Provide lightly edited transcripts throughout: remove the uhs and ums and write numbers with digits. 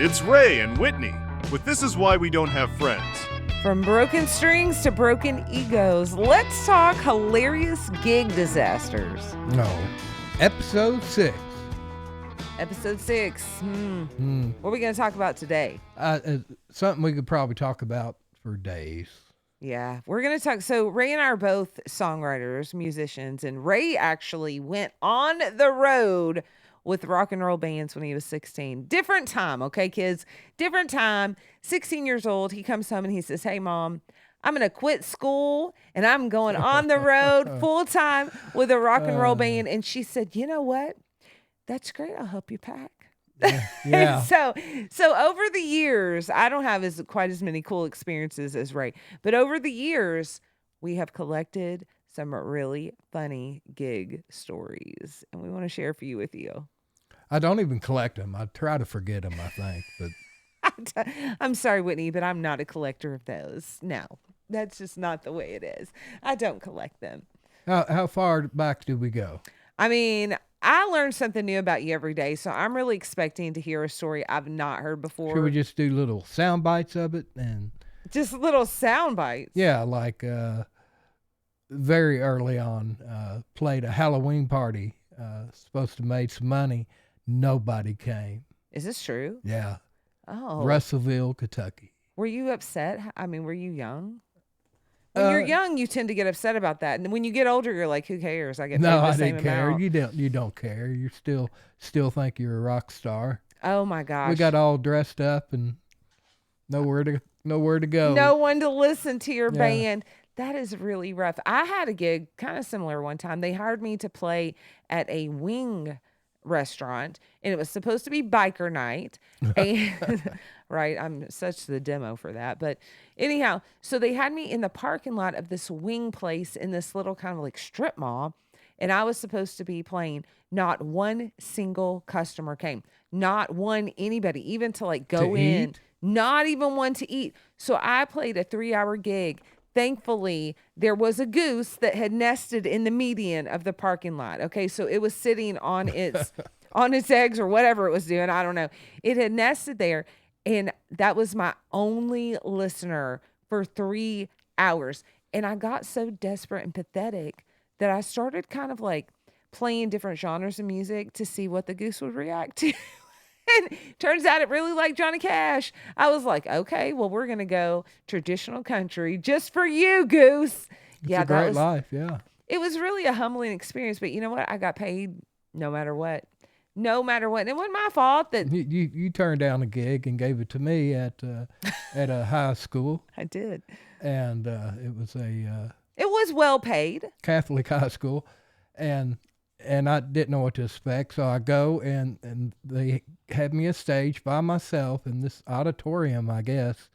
It's Ray and Whitney with This Is Why We Don't Have Friends. From broken strings to broken egos, let's talk hilarious gig disasters. No. Episode 6. Episode 6. What are we going to talk about today? Something we could probably talk about for days. Yeah, we're going to talk. So Ray and I are both songwriters, musicians, and Ray actually went on the road with rock and roll bands when he was 16. Different time, okay, kids? Different time. 16 years old. He comes home and he says, "Hey, Mom, I'm going to quit school and I'm going on the road full time with a rock and roll band." And she said, "You know what? That's great. I'll help you pack." Yeah. So over the years, I don't have quite as many cool experiences as Ray, but over the years, we have collected some really funny gig stories, and we want to share a few with you. I don't even collect them. I try to forget them, I think. But I'm sorry, Whitney, but I'm not a collector of those. No, that's just not the way it is. I don't collect them. how far back do we go? I mean, I learn something new about you every day, so I'm really expecting to hear a story I've not heard before. Should we just do little sound bites of it? And just little sound bites? Yeah, like very early on, played a Halloween party, supposed to make some money. Nobody came. Is this true? Yeah. Oh. Russellville, Kentucky. Were you upset? I mean, were you young? When you're young, you tend to get upset about that, and when you get older, you're like, "Who cares? I get paid the same didn't care. amount." You don't care. You still think you're a rock star. Oh my gosh! We got all dressed up and nowhere to go. No one to listen to your band. That is really rough. I had a gig kind of similar one time. They hired me to play at a wing restaurant, and it was supposed to be biker night. And right, I'm such the demo for that. But anyhow, so they had me in the parking lot of this wing place in this little kind of like strip mall, and I was supposed to be playing. Not one single customer came. Not one anybody, even to like go in. Not even one to eat. So I played a 3-hour gig. Thankfully, there was a goose that had nested in the median of the parking lot. Okay, so it was sitting on its on its eggs or whatever it was doing. I don't know. It had nested there, and that was my only listener for 3 hours. And I got so desperate and pathetic that I started kind of like playing different genres of music to see what the goose would react to. And turns out it really liked Johnny Cash. I was like, okay, well, we're going to go traditional country just for you, Goose. It's a great life, yeah. It was really a humbling experience, but you know what? I got paid no matter what. No matter what. And it wasn't my fault that... You turned down a gig and gave it to me at a high school. I did. And it was a... it was well paid. Catholic high school. And I didn't know what to expect, so I go and they had me a stage by myself in this auditorium, I guess,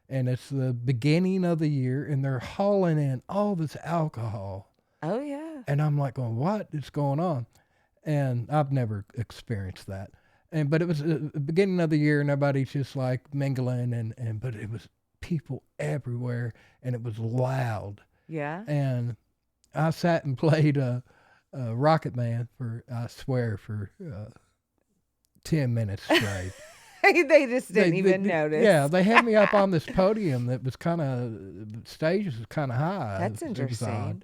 and it's the beginning of the year, and they're hauling in all this alcohol. Oh, yeah. And I'm like going, what is going on? And I've never experienced that. But it was the beginning of the year, and everybody's just like mingling, but it was people everywhere, and it was loud. Yeah. And I sat and played Rocket Man for 10 minutes straight. They just didn't even notice. Yeah, they had me up on this podium that was the stage was kind of high. That's interesting.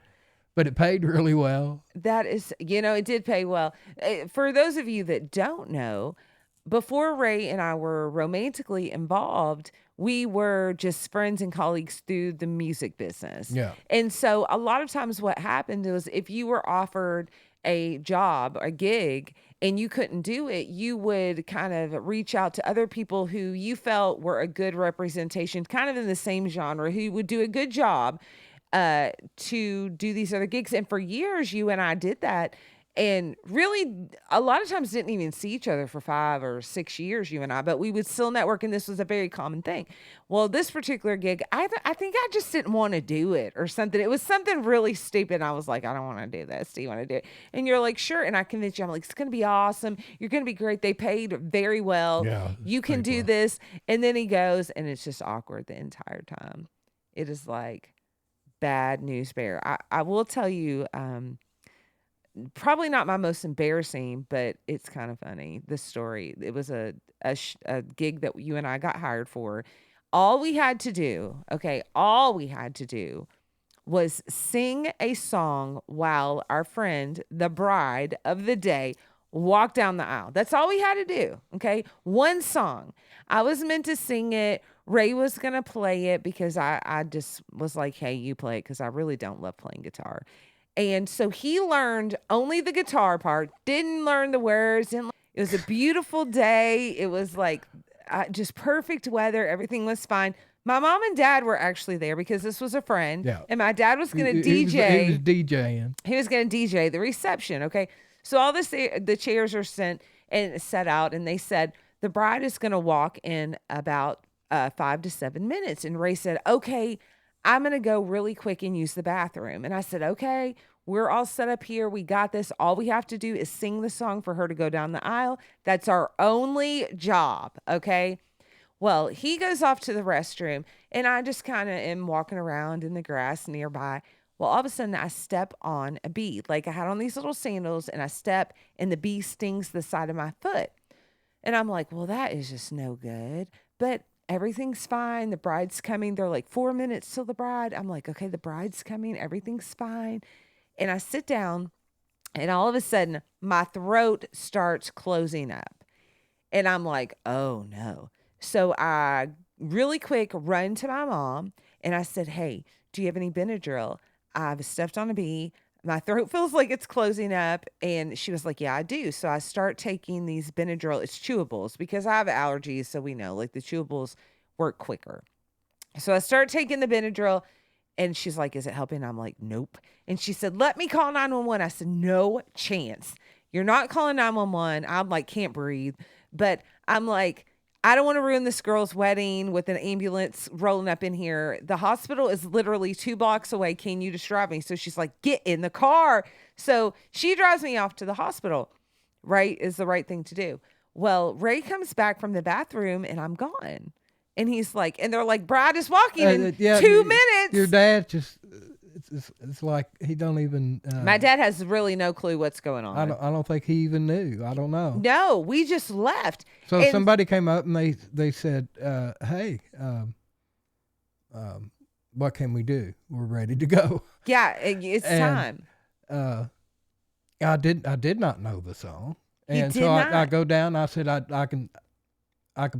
But it paid really well. That is, it did pay well. For those of you that don't know, before Ray and I were romantically involved, we were just friends and colleagues through the music business. Yeah. And so a lot of times what happened was if you were offered a job, a gig, and you couldn't do it, you would kind of reach out to other people who you felt were a good representation, kind of in the same genre, who would do a good job to do these other gigs. And for years, you and I did that. And really, a lot of times didn't even see each other for 5 or 6 years, you and I, but we would still network, and this was a very common thing. Well, this particular gig, I think I just didn't want to do it or something. It was something really stupid. I was like, I don't want to do this. Do you want to do it? And you're like, sure. And I convinced you. I'm like, it's going to be awesome. You're going to be great. They paid very well. Yeah, you can do this. And then he goes, and it's just awkward the entire time. It is like bad news bear. I will tell you, probably not my most embarrassing, but it's kind of funny. This story. It was a gig that you and I got hired for. All we had to do, okay, all we had to do was sing a song while our friend, the bride of the day, walked down the aisle. That's all we had to do. Okay. One song. I was meant to sing it. Ray was going to play it because I just was like, hey, you play it because I really don't love playing guitar. And so he learned only the guitar part, didn't learn the words. It was a beautiful day. It was like just perfect weather. Everything was fine. My mom and dad were actually there because this was a friend. Yeah. And my dad was going to DJ. He was DJing. He was going to DJ the reception. Okay. So all the chairs are sent and set out. And they said, the bride is going to walk in about 5 to 7 minutes. And Ray said, okay, I'm going to go really quick and use the bathroom. And I said, okay, we're all set up here. We got this. All we have to do is sing the song for her to go down the aisle. That's our only job. Okay. Well, he goes off to the restroom and I just kind of am walking around in the grass nearby. Well, all of a sudden I step on a bee. Like I had on these little sandals and I step and the bee stings the side of my foot. And I'm like, well, that is just no good. But everything's fine. The bride's coming. They're like 4 minutes till the bride. I'm like, okay, the bride's coming. Everything's fine. And I sit down and all of a sudden my throat starts closing up. And I'm like, oh no. So I really quick run to my mom and I said, hey, do you have any Benadryl? I've stepped on a bee. My throat feels like it's closing up. And she was like, yeah, I do. So I start taking these Benadryl. It's chewables because I have allergies. So we know like the chewables work quicker. So I start taking the Benadryl and she's like, is it helping? I'm like, nope. And she said, let me call 911. I said, no chance. You're not calling 911. I'm like, can't breathe. But I'm like, I don't want to ruin this girl's wedding with an ambulance rolling up in here. The hospital is literally 2 blocks away. Can you just drive me? So she's like, get in the car. So she drives me off to the hospital, right? Is the right thing to do. Well, Ray comes back from the bathroom and I'm gone. And he's like, and they're like, bride is walking in 2 minutes. Your dad just, it's like he don't even. My dad has really no clue what's going on. I don't think he even knew. I don't know. No, we just left. So somebody came up and they said, hey, what can we do? We're ready to go. Yeah, it's time. I did not know the song. And did so not? I go down, I said I can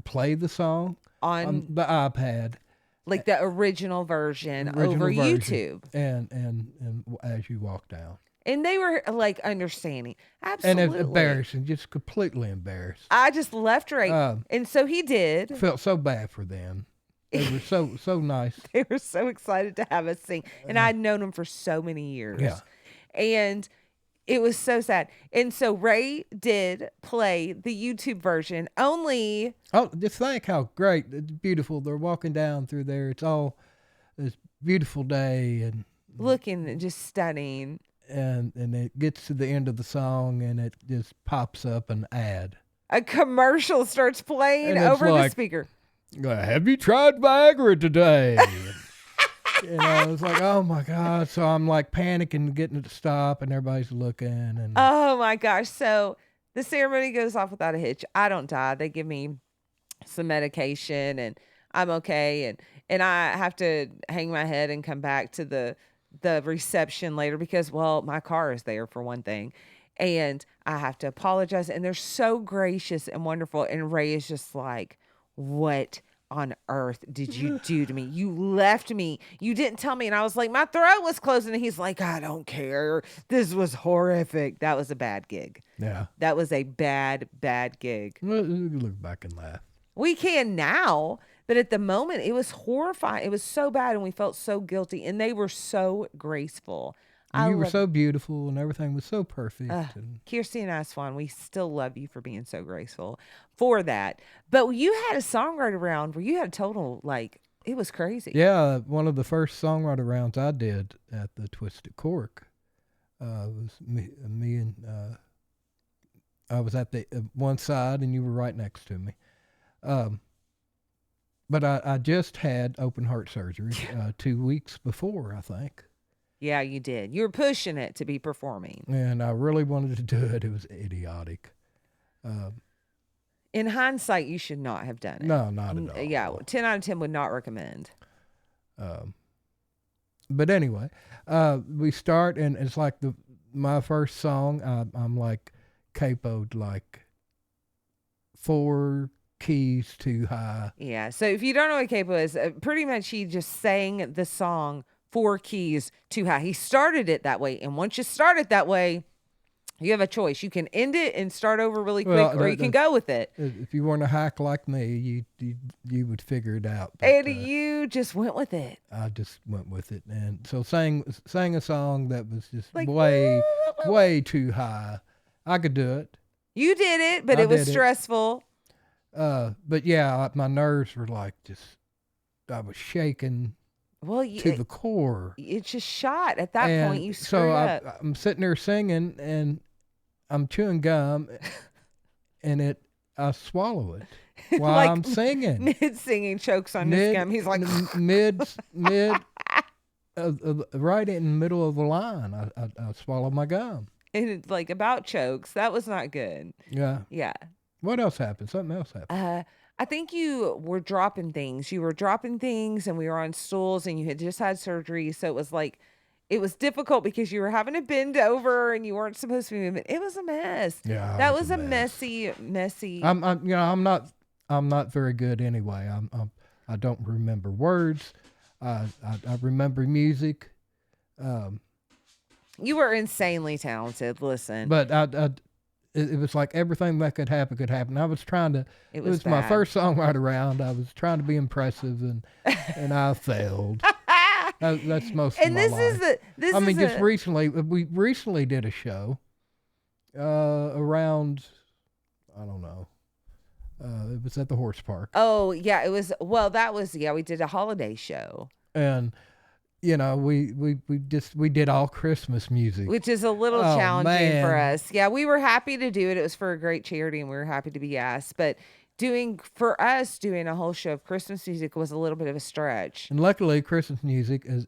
play the song on the iPad. Like the original version over YouTube. And as you walk down. And they were like understanding. Absolutely. And it's embarrassing, just completely embarrassed. I just left Ray. And so he did. Felt so bad for them. They were so nice. They were so excited to have us sing. And I'd known them for so many years. Yeah. And it was so sad. And so Ray did play the YouTube version only. Oh, just think how great, it's beautiful. They're walking down through there. It's all this beautiful day and looking just stunning. And it gets to the end of the song and it just pops up an ad. A commercial starts playing over the speaker. Have you tried Viagra today? It's like, oh my God. So I'm like panicking, getting it to stop, and everybody's looking. And oh my gosh. So the ceremony goes off without a hitch. I don't die. They give me some medication and I'm okay. And I have to hang my head and come back to the reception later because, well, my car is there for one thing. And I have to apologize. And they're so gracious and wonderful. And Ray is just like, what on earth did you do to me? You left me. You didn't tell me. And I was like, my throat was closing. And he's like, I don't care. This was horrific. That was a bad gig. Yeah. That was a bad gig. Look back and laugh. We can now, but at the moment it was horrifying. It was so bad and we felt so guilty and they were so graceful. You were so beautiful and everything was so perfect. Kirsty and I, Swan, we still love you for being so graceful for that. But you had a songwriter round where you had a total, like, it was crazy. Yeah, one of the first songwriter rounds I did at the Twisted Cork was me and I was at the one side and you were right next to me. But I just had open heart surgery 2 weeks before, I think. Yeah, you did. You were pushing it to be performing. And I really wanted to do it. It was idiotic. In hindsight, you should not have done it. No, not at all. Yeah, 10 out of 10 would not recommend. But anyway, we start, and it's like my first song. I'm like capoed like 4 keys too high. Yeah. So if you don't know what capo is, pretty much he just sang the song 4 keys too high. He started it that way, and once you start it that way, you have a choice. You can end it and start over really quick, or you can go with it. If you weren't a hack like me, you would figure it out. But, And you just went with it. I just went with it, and so sang a song that was just Like, way too high. I could do it. You did it, but I it was did it. stressful. But yeah, my nerves were like I was shaking Well, to the core. It's just shot at that And point. You so screwed up. I'm sitting there singing, and I'm chewing gum, and I swallow it while Like, I'm singing. Mid singing chokes on his gum. He's like, mid, right in the middle of the line. I swallow my gum. and it's like about chokes. That was not good. Yeah. Yeah. What else happened? Something else happened. I think you were dropping things. You were dropping things, and we were on stools, and you had just had surgery. So it was like, it was difficult because you were having to bend over, and you weren't supposed to be moving. It was a mess. Yeah, that it was a mess. messy. I'm not very good anyway. I don't remember words. I remember music. You were insanely talented. Listen, But it was like everything that could happen. I was trying to. It It was was my bad. first songwriter round. I was trying to be impressive, and I failed. That's most and of my life. I mean, just recently, we recently did a show. Around, I don't know. It was at the horse park, Oh yeah, it was. Well, that was we did a holiday show, and we did all Christmas music. which is a little Oh, challenging for man. us. Yeah, we were happy to do it. It was for a great charity, and we were happy to be asked. But doing a whole show of Christmas music was a little bit of a stretch. And luckily, Christmas music is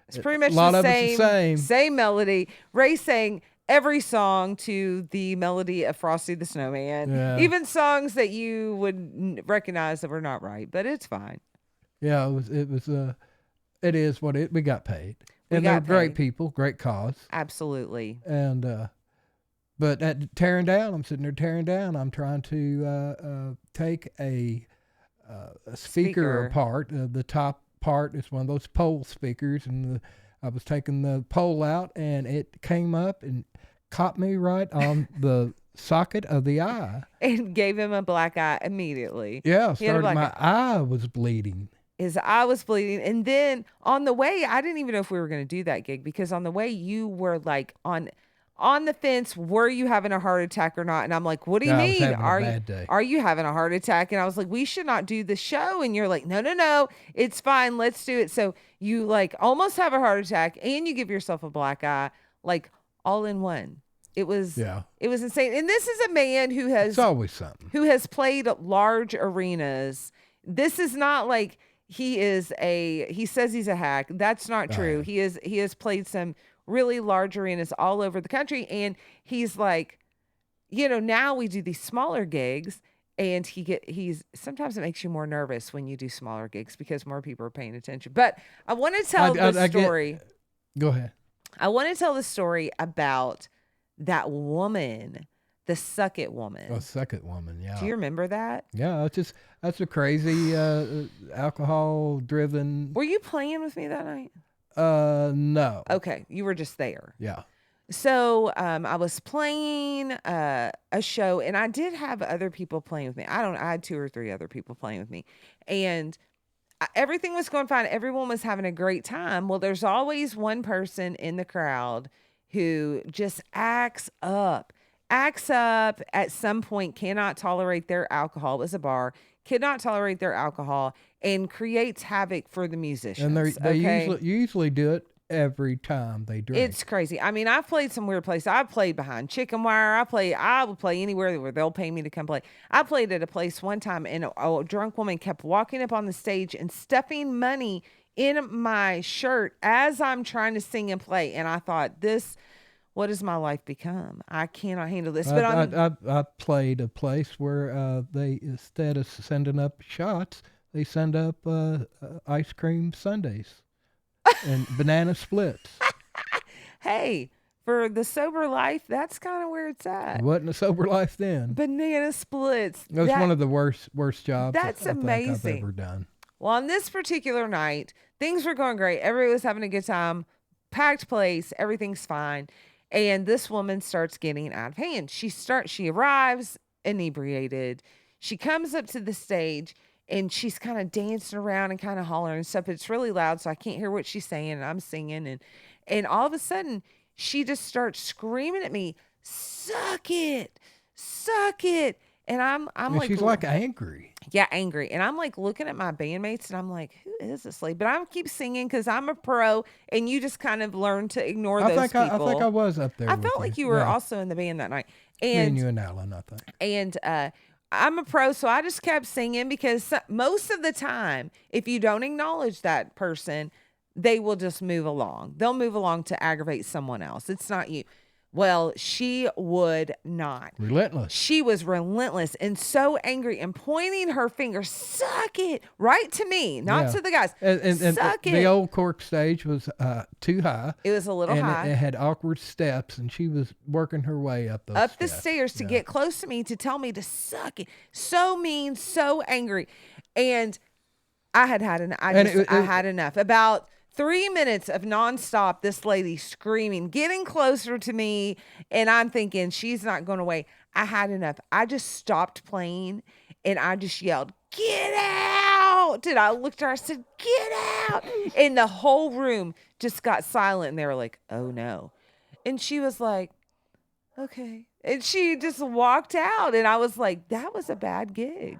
It's pretty much a lot the of it's the same. melody. Ray sang every song to the melody of Frosty the Snowman, Yeah. even songs that you would recognize that were not right, but it's fine. Yeah, it is what we got paid. We And they're got great paid. people, great cause. Absolutely. And but at tearing down, I'm sitting there tearing down. I'm trying to take a speaker apart. The top part is one of those pole speakers, and I was taking the pole out, and it came up and caught me right on the socket of the eye. And gave him a black eye immediately. Yeah, He had a black my eye was bleeding. His eye was bleeding. And then on the way, I didn't even know if we were going to do that gig, because on the way you were like on the fence, were you having a heart attack or not? And I'm like, what do you Yeah, I was mean? having a bad day. Are you having a heart attack? And I was like, we should not do the show. And you're like, no, it's fine. Let's do it. So you like almost have a heart attack, and you give yourself a black eye, like all in one. It was insane. And this is a man It's always something. who has played large arenas. This is not like he says he's a hack. That's not true. He has played some really large arenas all over the country, and he's like, now we do these smaller gigs, and he's sometimes it makes you more nervous when you do smaller gigs because more people are paying attention. But I want to tell the story. Go ahead. I want to tell the story about that woman, the Suck It woman. A second woman, yeah. Do you remember that? Yeah, that's a crazy alcohol-driven. Were you playing with me that night? No. Okay, you were just there. Yeah. So I was playing a show, and I did have other people playing with me. I had 2 or 3 other people playing with me, and everything was going fine. Everyone was having a great time. Well, there's always one person in the crowd who just acts up at some point, cannot tolerate their alcohol. It was a bar, cannot tolerate their alcohol, and creates havoc for the musicians. And they okay? usually do it every time they drink. It's crazy. I mean, I've played some weird places. I've played behind chicken wire. I would play anywhere where they'll pay me to come play. I played at a place one time, and a drunk woman kept walking up on the stage and stuffing money in my shirt as I'm trying to sing and play. And I thought, what has my life become? I cannot handle this. But I played a place where they, instead of sending up shots, they send up ice cream sundaes and banana splits. Hey, for the sober life, that's kind of where it's at. It wasn't a sober life then. Banana splits. It was one of the worst jobs That's I think amazing. I've ever done. Well, on this particular night, things were going great. Everybody was having a good time. Packed place. Everything's fine. And this woman starts getting out of hand. She arrives inebriated. She comes up to the stage and she's kind of dancing around and kind of hollering and stuff. It's really loud, so I can't hear what she's saying. And I'm singing. And all of a sudden, she just starts screaming at me, suck it, suck it. And I'm like, she's like angry. Yeah, angry. And I'm like looking at my bandmates and I'm like, who is this lady? But I keep singing because I'm a pro and you just kind of learn to ignore those people. I think I was up there. I felt like you were also in the band that night. Me and you and Alan, I think. And I'm a pro, so I just kept singing because most of the time, if you don't acknowledge that person, they will just move along. They'll move along to aggravate someone else. It's not you. Well, she would not. Relentless. She was relentless and so angry and pointing her finger, suck it, right to me, not to the guys. And suck it. The old cork stage was too high. It was a little high. It had awkward steps, and she was working her way up those steps. The stairs to get close to me to tell me to suck it. So mean, so angry. And I had enough. About 3 minutes of nonstop, this lady screaming, getting closer to me, and I'm thinking she's not going away. I had enough. I just stopped playing, and I just yelled, get out! And I looked at her, I said, get out! And the whole room just got silent, and they were like, oh no. And she was like, okay. And she just walked out, and I was like, that was a bad gig.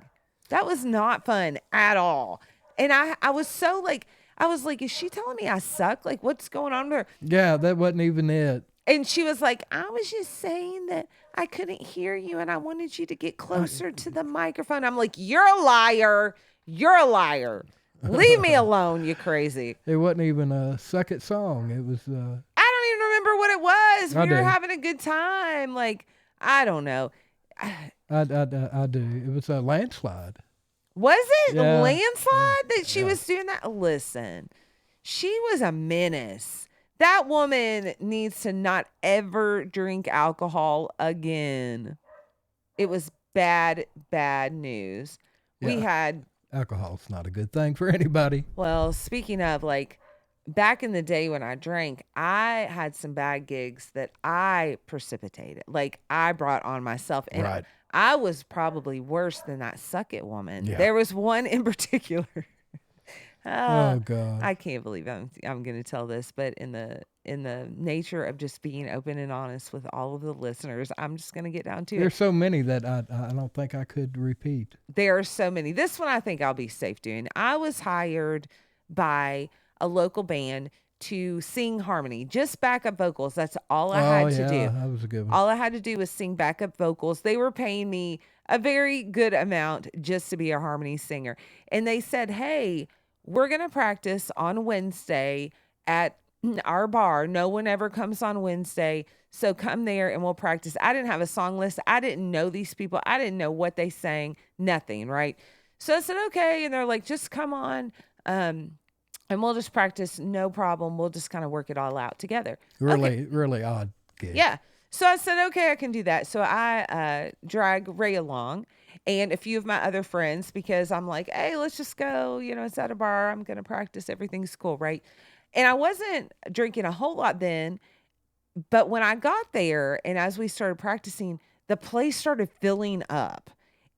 That was not fun at all. And I was so like, I was like, is she telling me I suck? Like, what's going on with her? Yeah, that wasn't even it. And she was like, I was just saying that I couldn't hear you and I wanted you to get closer to the microphone. I'm like, you're a liar. You're a liar. Leave me alone, you crazy. It wasn't even a suck it song. It was... I don't even remember what it was. We were having a good time. Like, I don't know. I do. It was a landslide. Was it landslide that she was doing that? Listen, she was a menace. That woman needs to not ever drink alcohol again. It was bad, bad news. Yeah. We had... Alcohol's not a good thing for anybody. Well, speaking of, like, back in the day when I drank, I had some bad gigs that I precipitated. Like, I brought on myself. And right. I was probably worse than that suck it woman. Yeah. There was one in particular. Oh God! I can't believe I'm going to tell this, but in the nature of just being open and honest with all of the listeners, I'm just going to get down to it. There's so many that I don't think I could repeat. There are so many. This one I think I'll be safe doing. I was hired by a local band to sing harmony, just backup vocals. That's all I had to do. That was a good one. All I had to do was sing backup vocals. They were paying me a very good amount just to be a harmony singer. And they said, hey, we're going to practice on Wednesday at our bar. No one ever comes on Wednesday. So come there and we'll practice. I didn't have a song list. I didn't know these people. I didn't know what they sang. Nothing, right? So I said, okay. And they're like, just come on. And we'll just practice, no problem. We'll just kind of work it all out together. Really odd gig. Yeah. So I said, okay, I can do that. So I drag Ray along and a few of my other friends because I'm like, hey, let's just go. You know, it's at a bar. I'm going to practice. Everything's cool, right? And I wasn't drinking a whole lot then. But when I got there and as we started practicing, the place started filling up.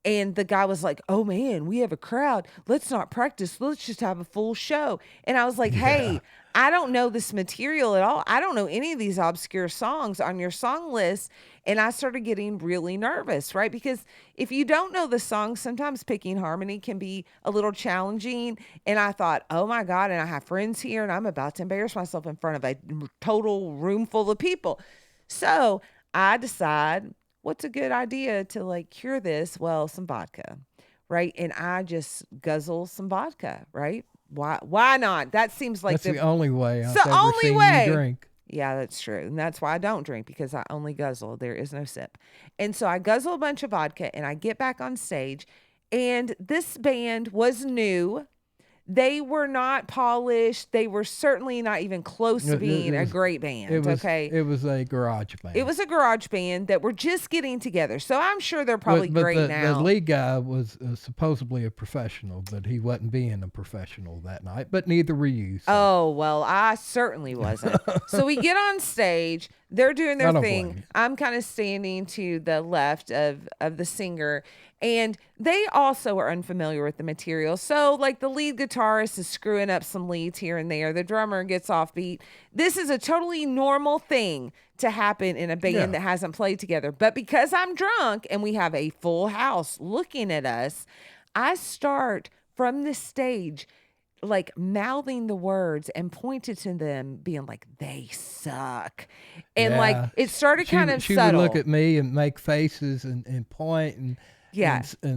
And the guy was like, oh, man, we have a crowd. Let's not practice. Let's just have a full show. And I was like, hey, I don't know this material at all. I don't know any of these obscure songs on your song list. And I started getting really nervous, right? Because if you don't know the song, sometimes picking harmony can be a little challenging. And I thought, oh, my God, and I have friends here and I'm about to embarrass myself in front of a total room full of people. So I decide, what's a good idea to like cure this? Well, some vodka, right? And I just guzzle some vodka, right? Why not? That seems like That's the only way I've the ever only seen way. you drink. Yeah, that's true. And that's why I don't drink, because I only guzzle. There is no sip. And so I guzzle a bunch of vodka and I get back on stage. And this band was new. They were not polished. They were certainly not even close to being a great band. It was a garage band. It was a garage band that were just getting together. So I'm sure they're probably great now. The lead guy was supposedly a professional, but he wasn't being a professional that night. But neither were you. So. Oh, well, I certainly wasn't. So we get on stage. They're doing their thing. I'm kind of standing to the left of the singer. And they also are unfamiliar with the material. So, like, the lead guitarist is screwing up some leads here and there. The drummer gets off beat. This is a totally normal thing to happen in a band that hasn't played together. But because I'm drunk and we have a full house looking at us, I start from the stage like mouthing the words and pointed to them being like, they suck. And like, it started kind of subtle. She would look at me and make faces and point and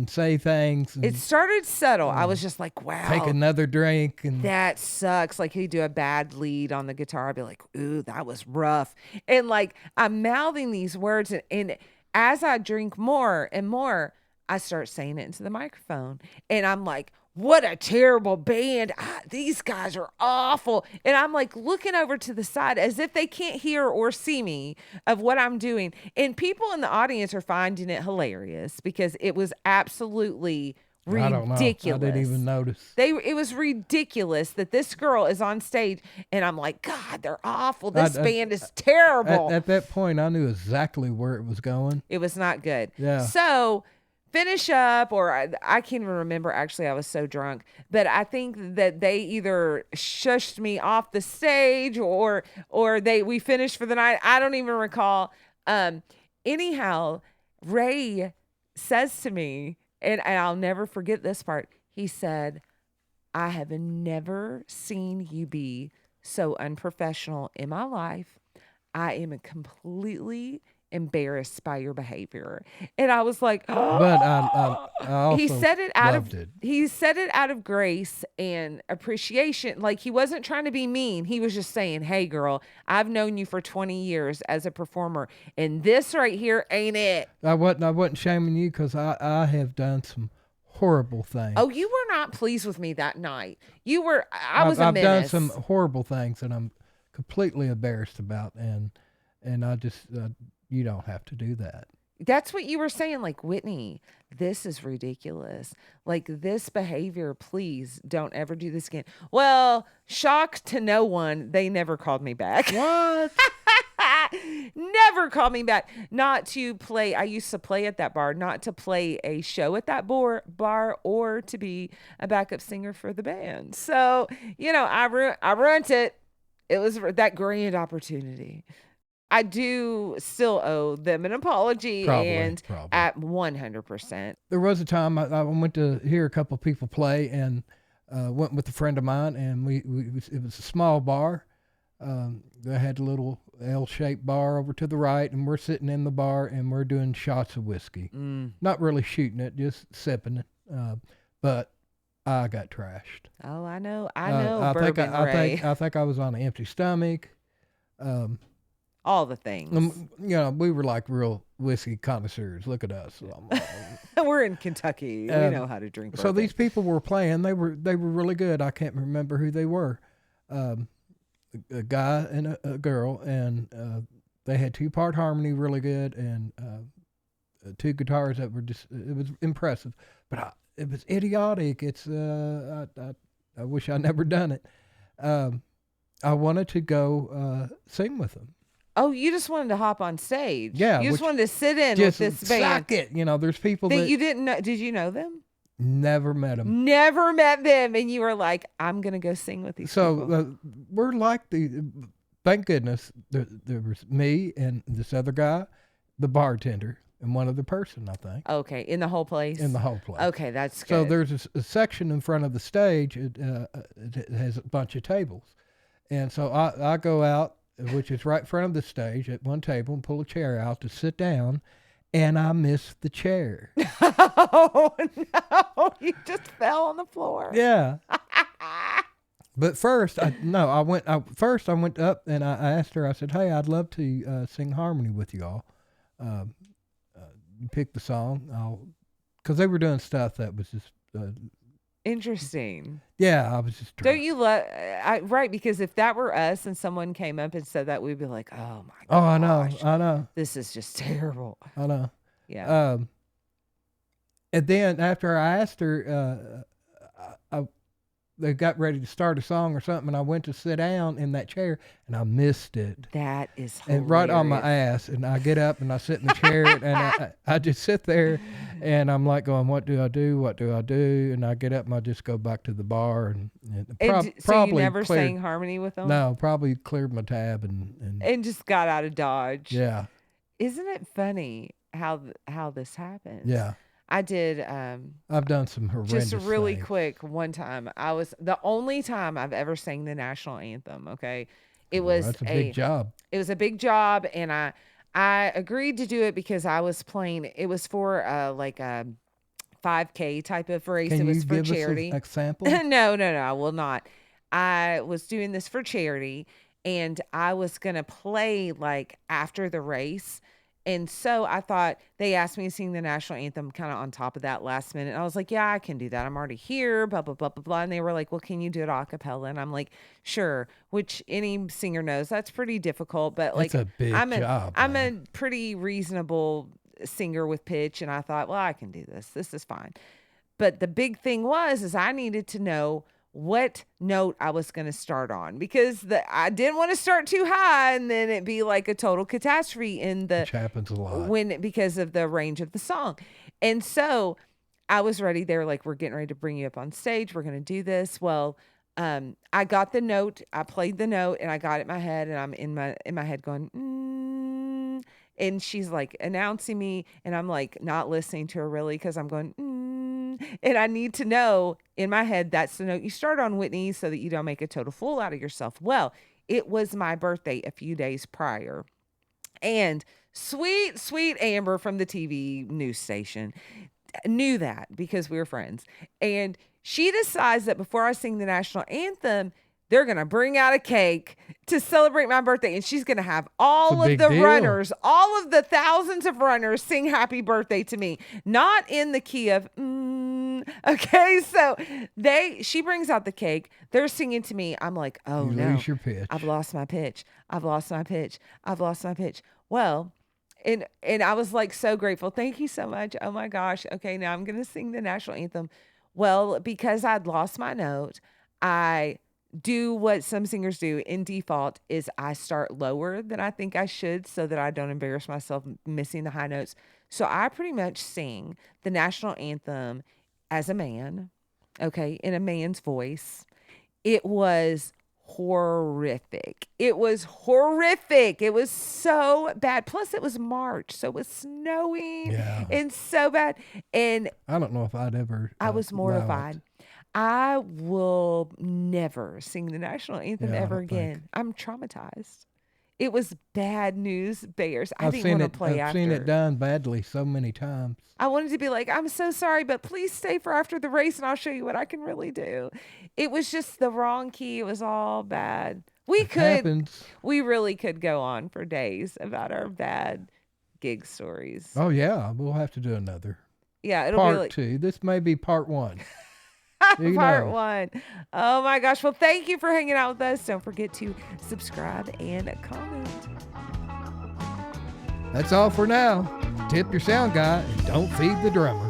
say things. And, it started subtle. I was just like, wow. Take another drink. And that sucks. Like, he'd do a bad lead on the guitar. I'd be like, ooh, that was rough. And like, I'm mouthing these words. And as I drink more and more, I start saying it into the microphone. And I'm like, what a terrible band. These guys are awful. And I'm like looking over to the side as if they can't hear or see me of what I'm doing. And people in the audience are finding it hilarious because it was absolutely ridiculous. I didn't even notice. It was ridiculous that this girl is on stage and I'm like, God, they're awful. This band is terrible. At that point, I knew exactly where it was going. It was not good. Yeah. So finish up, or I can't even remember, actually, I was so drunk, but I think that they either shushed me off the stage or we finished for the night. I don't even recall. Anyhow, Ray says to me, and I'll never forget this part, he said, I have never seen you be so unprofessional in my life. I am completely embarrassed by your behavior. And I was like, oh. But I also he said it out of grace and appreciation. Like, he wasn't trying to be mean. He was just saying, hey girl, I've known you for 20 years as a performer, and this right here ain't it. I wasn't shaming you, because I have done some horrible things. Oh, you were not pleased with me that night. I've done some horrible things that I'm completely embarrassed about, and I just you don't have to do that. That's what you were saying, like, Whitney, this is ridiculous. Like, this behavior, please don't ever do this again. Well, shock to no one, they never called me back. What? Never called me back. Not to play. I used to play at that bar, not to play a show at that bar or to be a backup singer for the band. So, I ruined it. It was that grand opportunity. I do still owe them an apology, probably. At 100%. There was a time I went to hear a couple of people play, and went with a friend of mine, and it was a small bar. They had a little L-shaped bar over to the right, and we're sitting in the bar, and we're doing shots of whiskey. Not really shooting it, just sipping it. But I got trashed. Oh, I know. I think I was on an empty stomach. All the things. We were like real whiskey connoisseurs. Look at us. We're in Kentucky. We know how to drink. So these people were playing. They were really good. I can't remember who they were. A guy and a girl, and they had 2-part harmony really good, and 2 guitars that were just, it was impressive. But it was idiotic. It's I wish I never done it. I wanted to go sing with them. Oh, you just wanted to hop on stage. Yeah. You just wanted to sit in with this band. Suck it. There's people that you didn't know. Did you know them? Never met them. Never met them. And you were like, I'm going to go sing with these people. So we're like thank goodness, there was me and this other guy, the bartender, and one other person, I think. Okay. In the whole place? In the whole place. Okay, that's good. So there's a section in front of the stage. It has a bunch of tables. And so I go out, which is right in front of the stage, at one table, and pull a chair out to sit down, and I missed the chair. Oh, no. You just fell on the floor. Yeah. But first, I went up and I asked her. I said, "Hey, I'd love to sing harmony with y'all. You pick the song, because they were doing stuff that was just Interesting. yeah. I was just Don't you love? Right, because if that were us and someone came up and said that, we'd be like, "Oh my Oh, gosh, I know, this is just terrible." I know. Yeah. And then after I asked her, they got ready to start a song or something, and I went to sit down in that chair, and I missed it. That is hilarious. And right on my ass, and I get up and I sit in the chair, and I just sit there, and I'm like going, "What do I do? What do I do?" And I get up and I just go back to the bar, and So probably you never cleared, sang harmony with them? No, probably cleared my tab And just got out of Dodge. yeah, Isn't it funny how this happens? yeah. I did. I've done some horrendous Just really things. quick. One time, I was the only time I've ever sang the national anthem. Okay, it Well, was that's a big job. It was a big job, and I agreed to do it because I was playing. It was for like a 5K type of race. Can It was you for give charity. us an example? No, I will not. I was doing this for charity, and I was gonna play like after the race. And so I thought they asked me to sing the national anthem kind of on top of that last minute. And I was like, yeah, I can do that. I'm already here, blah, blah, blah, blah, blah. And they were like, well, can you do it a cappella? And I'm like, sure, which any singer knows that's pretty difficult. But like, It's a big job. I'm man. a pretty reasonable singer with pitch. And I thought, well, I can do this. This is fine. But the big thing is I needed to know what note I was going to start on because I didn't want to start too high and then it'd be like a total catastrophe Which happens a lot. because of the range of the song. And so I was ready. They were like, we're getting ready to bring you up on stage. We're going to do this. Well, I got the note, I played the note and I got it in my head and I'm in my head going, and she's like announcing me and I'm like not listening to her really because I'm going, and I need to know in my head, that's the note you start on, Whitney, so that you don't make a total fool out of yourself. Well, it was my birthday a few days prior. And sweet Amber from the TV news station knew that because we were friends. And she decides that before I sing the national anthem, they're going to bring out a cake to celebrate my birthday. And she's going to have all of the runners, all of the thousands of runners sing happy birthday to me. Not in the key of, okay. So she brings out the cake. They're singing to me. I'm like, oh you no. Lose your pitch. I've lost my pitch. Well, and I was like so grateful. Thank you so much. Oh my gosh. Okay. Now I'm going to sing the national anthem. Well, because I'd lost my note, I do what some singers do in default is I start lower than I think I should so that I don't embarrass myself missing the high notes. So I pretty much sing the national anthem as a man, okay, in a man's voice. It was horrific. It was so bad. Plus it was March, so it was snowing and so bad. And I don't know if I'd ever. I was mortified. I will never sing the national anthem ever again. I'm traumatized. It was bad news bears. I didn't want to play after. I've seen it done badly so many times. I wanted to be like, I'm so sorry, but please stay for after the race and I'll show you what I can really do. It was just the wrong key. It was all bad. We really could go on for days about our bad gig stories. Oh yeah, we'll have to do another. Yeah, it'll part be like 2. This may be part 1. Part 1. Oh my gosh. Well, thank you for hanging out with us. Don't forget to subscribe and comment. That's all for now. Tip your sound guy and don't feed the drummer.